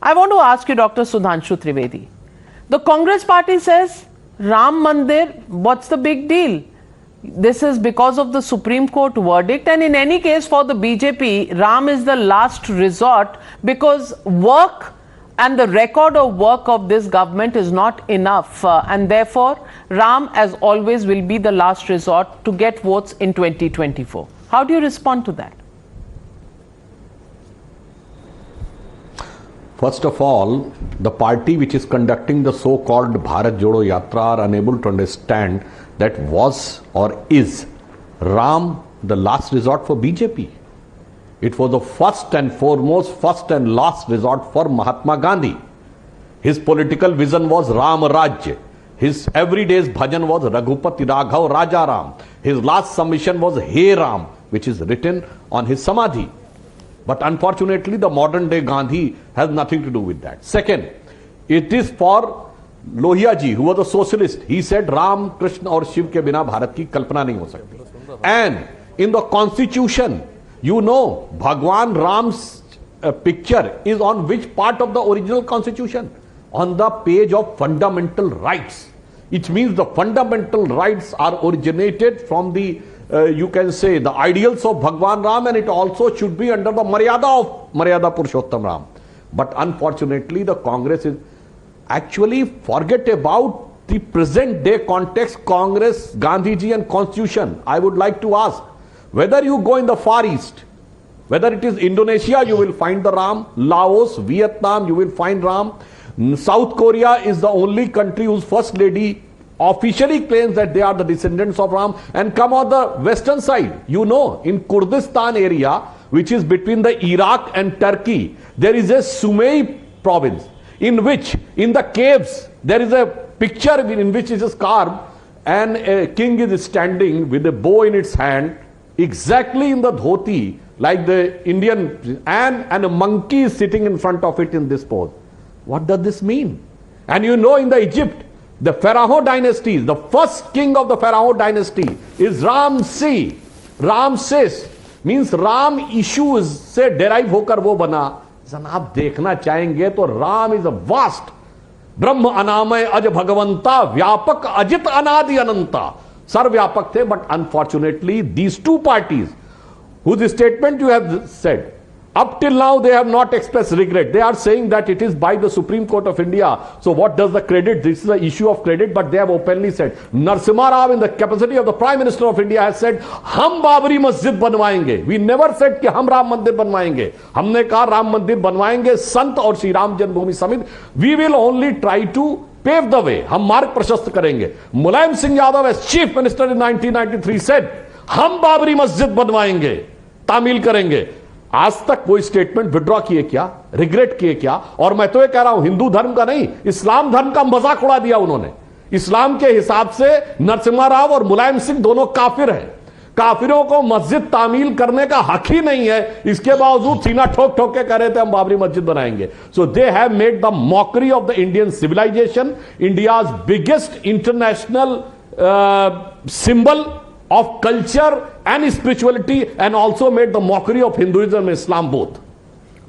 I want to ask you, Dr. Sudhanshu Trivedi. The Congress party says, Ram Mandir, what's the big deal? This is because of the Supreme Court verdict, and in any case for the BJP, Ram is the last resort because work and the record of work of this government is not enough, and therefore Ram, as always, will be the last resort to get votes in 2024. How do you respond to that? First of all, the party which is conducting the so-called Bharat Jodo Yatra are unable to understand that was or is Ram the last resort for BJP. It was the first and foremost, first and last resort for Mahatma Gandhi. His political vision was Ram Rajya. His everyday's bhajan was Raghupati Raghav Raja Ram. His last submission was Hey Ram, which is written on his samadhi. But unfortunately, the modern day Gandhi has nothing to do with that. Second, it is for Lohia ji, who was a socialist. He said Ram, Krishna or Shiv ke bina Bharat ki kalpana nahi ho sakti. And in the constitution, you know, Bhagwan Ram's picture is on which part of the original constitution? On the page of fundamental rights. It means the fundamental rights are originated from the you can say the ideals of Bhagwan Ram, and it also should be under the Maryada of Maryada Purushottam Ram. But unfortunately, the Congress is actually forget about the present day context, Congress, Gandhiji and Constitution. I would like to ask, whether you go in the Far East, whether it is Indonesia, you will find the Ram, Laos, Vietnam, you will find Ram. South Korea is the only country whose first lady officially claims that they are the descendants of Ram. And come on the western side, you know, in Kurdistan area, which is between the Iraq and Turkey, there is a Sumay province, in which, in the caves, there is a picture in which it is carved, and a king is standing with a bow in its hand, exactly in the dhoti, like the Indian, and a monkey is sitting in front of it in this pose. What does this mean? And you know, in the Egypt, the Pharaoh dynasty, the first king of the Pharaoh dynasty is Ramses. Ramses means Ram issues से derive होकर वो बना. जन आप देखना चाहेंगे तो Ram is a vast ब्रह्म अनामय अज भगवंता व्यापक अजित अनादि अनंता सर्वव्यापक थे. But unfortunately, these two parties whose statement you have said, up till now they have not expressed regret. They are saying that it is by the Supreme Court of India. So what does the credit? This is the issue of credit, but they have openly said. Narasimha Rao, in the capacity of the Prime Minister of India, has said, हम बाबरी मस्जिद बनवाएंगे. We never said कि हम राम मंदिर बनवाएंगे. हमने कहा राम मंदिर बनवाएंगे संत और श्री राम जन्मभूमि समिति. We will only try to pave the way. हम मार्ग प्रशस्त करेंगे. Mulayam Singh Yadav, as Chief Minister in 1993, said, हम बाबरी मस्जिद बनवाएंगे, तामील करेंगे. आज तक कोई स्टेटमेंट विड्रॉ किए क्या, रिग्रेट किए क्या? और मैं तो ये कह रहा हूं, हिंदू धर्म का नहीं, इस्लाम धर्म का मजाक उड़ा दिया उन्होंने. इस्लाम के हिसाब से नरसिम्हा राव और मुलायम सिंह दोनों काफिर हैं. काफिरों को मस्जिद तामील करने का हक ही नहीं है, इसके बावजूद सीना ठोक ठोक के कह रहे थे हम बाबरी मस्जिद बनाएंगे. So they have made the mockery of the Indian civilization, India's biggest international symbol of culture and spirituality, and also made the mockery of Hinduism and Islam both.